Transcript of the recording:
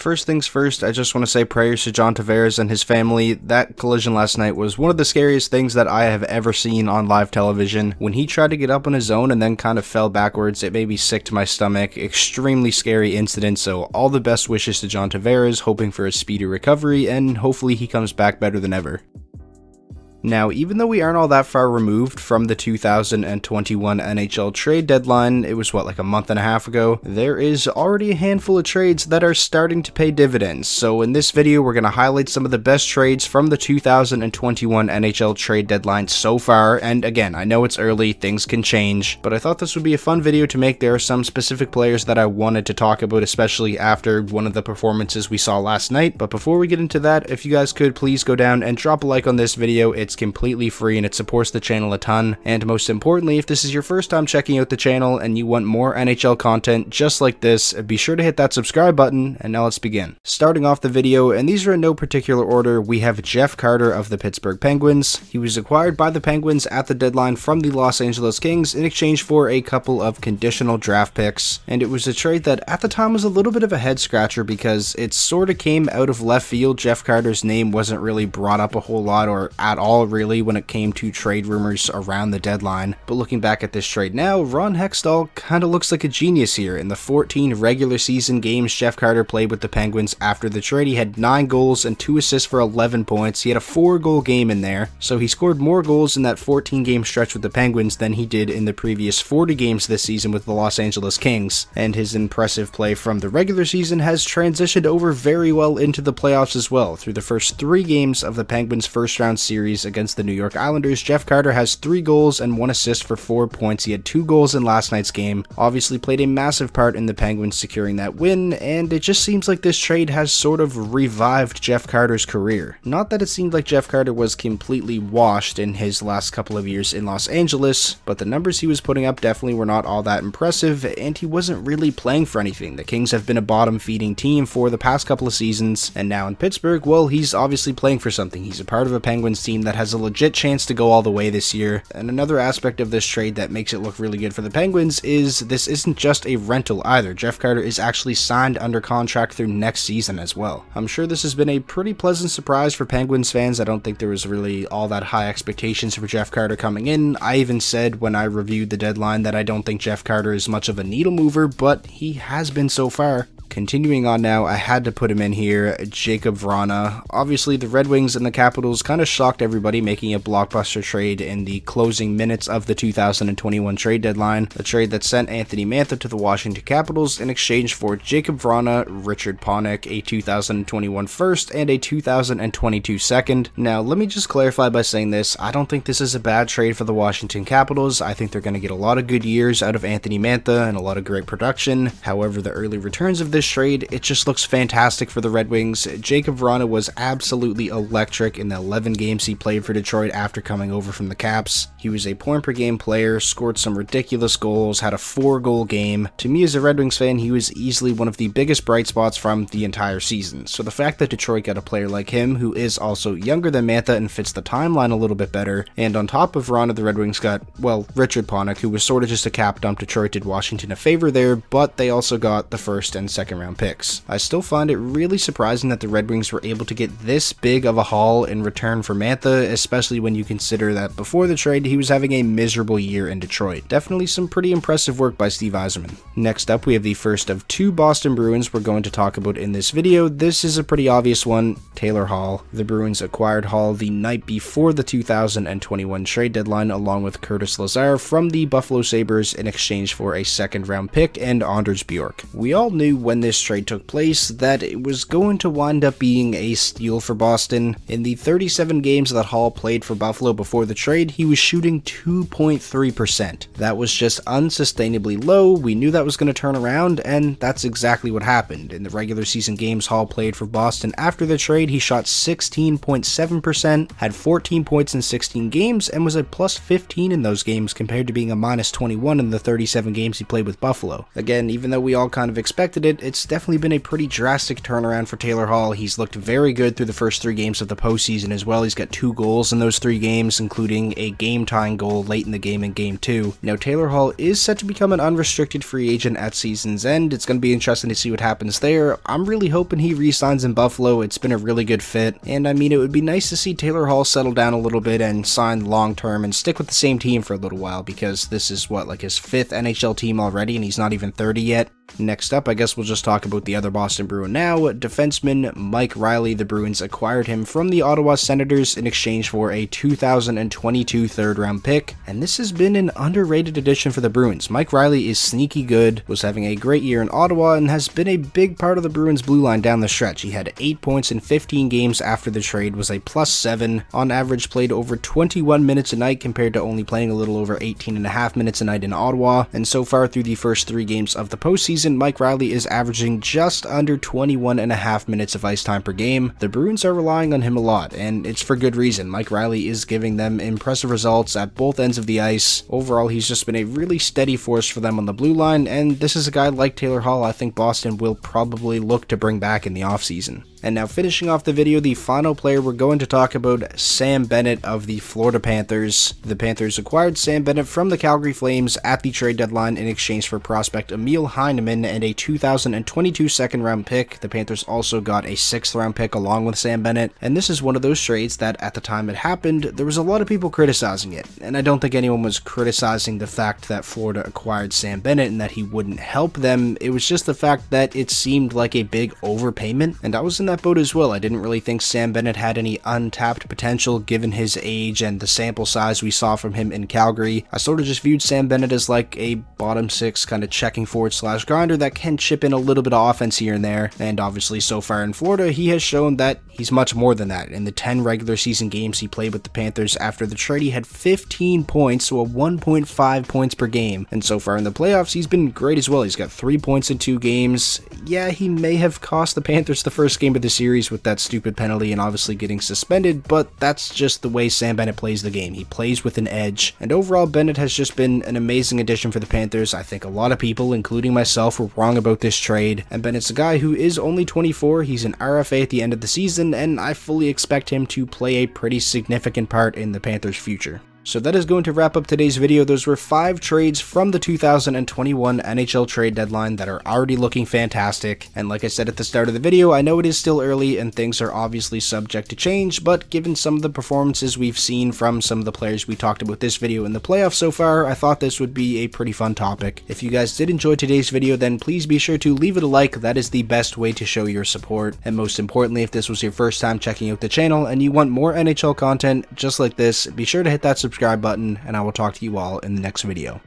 first things first, I just want to say prayers to John Tavares and his family. That collision last night was one of the scariest things that I have ever seen on live television. When he tried to get up on his own and then kind of fell backwards, it made me sick to my stomach. Extremely scary incident, so all the best wishes to John Tavares, hoping for a speedy recovery, and hopefully he comes back better than ever. Now, even though we aren't all that far removed from the 2021 NHL trade deadline, it was like a month and a half ago, there is already a handful of trades that are starting to pay dividends. So in this video, we're going to highlight some of the best trades from the 2021 NHL trade deadline so far. And again, I know it's early, things can change, but I thought this would be a fun video to make. There are some specific players that I wanted to talk about, especially after one of the performances we saw last night. But before we get into that, if you guys could please go down and drop a like on this video. It's completely free and it supports the channel a ton. And most importantly, if this is your first time checking out the channel and you want more NHL content just like this, be sure to hit that subscribe button. And now let's begin. Starting off the video, and these are in no particular order, we have Jeff Carter of the Pittsburgh Penguins. He was acquired by the Penguins at the deadline from the Los Angeles Kings in exchange for a couple of conditional draft picks. And it was a trade that at the time was a little bit of a head scratcher because it sort of came out of left field. Jeff Carter's name wasn't really brought up a whole lot or at all really when it came to trade rumors around the deadline. But looking back at this trade now, Ron Hextall kind of looks like a genius here. In the 14 regular season games Jeff Carter played with the Penguins after the trade, he had 9 goals and 2 assists for 11 points. He had a 4-goal game in there, so he scored more goals in that 14 game stretch with the Penguins than he did in the previous 40 games this season with the Los Angeles Kings. And his impressive play from the regular season has transitioned over very well into the playoffs as well. Through the first 3 games of the Penguins' first round series against the New York Islanders, Jeff Carter has 3 goals and 1 assist for 4 points. He had 2 goals in last night's game, obviously played a massive part in the Penguins securing that win, and it just seems like this trade has sort of revived Jeff Carter's career. Not that it seemed like Jeff Carter was completely washed in his last couple of years in Los Angeles, but the numbers he was putting up definitely were not all that impressive, and he wasn't really playing for anything. The Kings have been a bottom-feeding team for the past couple of seasons, and now in Pittsburgh, well, he's obviously playing for something. He's a part of a Penguins team that has a legit chance to go all the way this year. And another aspect of this trade that makes it look really good for the Penguins is this isn't just a rental either. Jeff Carter is actually signed under contract through next season as well. I'm sure this has been a pretty pleasant surprise for Penguins fans. I don't think there was really all that high expectations for Jeff Carter coming in. I even said when I reviewed the deadline that I don't think Jeff Carter is much of a needle mover, but he has been so far. Continuing on now, I had to put him in here, Jakub Vrana. Obviously, the Red Wings and the Capitals kind of shocked everybody, making a blockbuster trade in the closing minutes of the 2021 trade deadline. A trade that sent Anthony Mantha to the Washington Capitals in exchange for Jakub Vrana, Richard Panik, a 2021 first, and a 2022 second. Now, let me just clarify by saying this. I don't think this is a bad trade for the Washington Capitals. I think they're going to get a lot of good years out of Anthony Mantha and a lot of great production. However, the early returns of this trade, it just looks fantastic for the Red Wings. Jakub Vrana was absolutely electric in the 11 games he played for Detroit after coming over from the Caps. He was a point per game player, scored some ridiculous goals, had a 4-goal game. To me as a Red Wings fan, he was easily one of the biggest bright spots from the entire season. So the fact that Detroit got a player like him, who is also younger than Mantha and fits the timeline a little bit better, and on top of Vrana, the Red Wings got, well, Richard Panik, who was sort of just a cap dump. Detroit did Washington a favor there, but they also got the first and second round picks. I still find it really surprising that the Red Wings were able to get this big of a haul in return for Mantha, especially when you consider that before the trade he was having a miserable year in Detroit. Definitely some pretty impressive work by Steve Yzerman. Next up, we have the first of 2 Boston Bruins we're going to talk about in this video. This is a pretty obvious one, Taylor Hall. The Bruins acquired Hall the night before the 2021 trade deadline along with Curtis Lazar from the Buffalo Sabres in exchange for a second round pick and Anders Bjork. We all knew when this trade took place that it was going to wind up being a steal for Boston. In the 37 games that Hall played for Buffalo before the trade, he was shooting 2.3%. That was just unsustainably low. We knew that was going to turn around, and that's exactly what happened. In the regular season games Hall played for Boston after the trade, he shot 16.7%, had 14 points in 16 games, and was a plus 15 in those games compared to being a minus 21 in the 37 games he played with Buffalo. Again, even though we all kind of expected it, it's definitely been a pretty drastic turnaround for Taylor Hall. He's looked very good through the first 3 games of the postseason as well. He's got 2 goals in those 3 games, including a game-tying goal late in the game in Game 2. Now, Taylor Hall is set to become an unrestricted free agent at season's end. It's going to be interesting to see what happens there. I'm really hoping he re-signs in Buffalo. It's been a really good fit, and I mean, it would be nice to see Taylor Hall settle down a little bit and sign long-term and stick with the same team for a little while, because this is what, like his 5th NHL team already, and he's not even 30 yet. Next up, I guess we'll just talk about the other Boston Bruin now. Defenseman Mike Riley. The Bruins acquired him from the Ottawa Senators in exchange for a 2022 third-round pick, and this has been an underrated addition for the Bruins. Mike Riley is sneaky good, was having a great year in Ottawa, and has been a big part of the Bruins' blue line down the stretch. He had 8 points in 15 games after the trade, was a +7, on average played over 21 minutes a night compared to only playing a little over 18.5 minutes a night in Ottawa, and so far through the first 3 games of the postseason, Mike Riley is averaging just under 21.5 minutes of ice time per game. The Bruins are relying on him a lot, and it's for good reason. Mike Riley is giving them impressive results at both ends of the ice. Overall, he's just been a really steady force for them on the blue line, and this is a guy like Taylor Hall I think Boston will probably look to bring back in the offseason. And now, finishing off the video, the final player we're going to talk about, Sam Bennett of the Florida Panthers. The Panthers acquired Sam Bennett from the Calgary Flames at the trade deadline in exchange for prospect Emil Heineman and a 2022 second-round pick. The Panthers also got a 6th-round pick along with Sam Bennett, and this is one of those trades that, at the time it happened, there was a lot of people criticizing it, and I don't think anyone was criticizing the fact that Florida acquired Sam Bennett and that he wouldn't help them. It was just the fact that it seemed like a big overpayment, and I was in that boat as well. I didn't really think Sam Bennett had any untapped potential given his age and the sample size we saw from him in Calgary. I sort of just viewed Sam Bennett as like a bottom 6 kind of checking forward / grinder that can chip in a little bit of offense here and there, and obviously so far in Florida he has shown that he's much more than that. In the 10 regular season games he played with the Panthers after the trade, he had 15 points, so a 1.5 points per game, and so far in the playoffs he's been great as well. He's got 3 points in 2 games. Yeah, he may have cost the Panthers the first game of the series with that stupid penalty and obviously getting suspended, but that's just the way Sam Bennett plays the game. He plays with an edge, and overall Bennett has just been an amazing addition for the Panthers. I think a lot of people, including myself, were wrong about this trade, and Bennett's a guy who is only 24, he's an RFA at the end of the season, and I fully expect him to play a pretty significant part in the Panthers' future. So that is going to wrap up today's video. Those were 5 trades from the 2021 NHL trade deadline that are already looking fantastic. And like I said at the start of the video, I know it is still early and things are obviously subject to change, but given some of the performances we've seen from some of the players we talked about this video in the playoffs so far, I thought this would be a pretty fun topic. If you guys did enjoy today's video, then please be sure to leave it a like. That is the best way to show your support. And most importantly, if this was your first time checking out the channel and you want more NHL content just like this, be sure to hit that subscribe button, and I will talk to you all in the next video.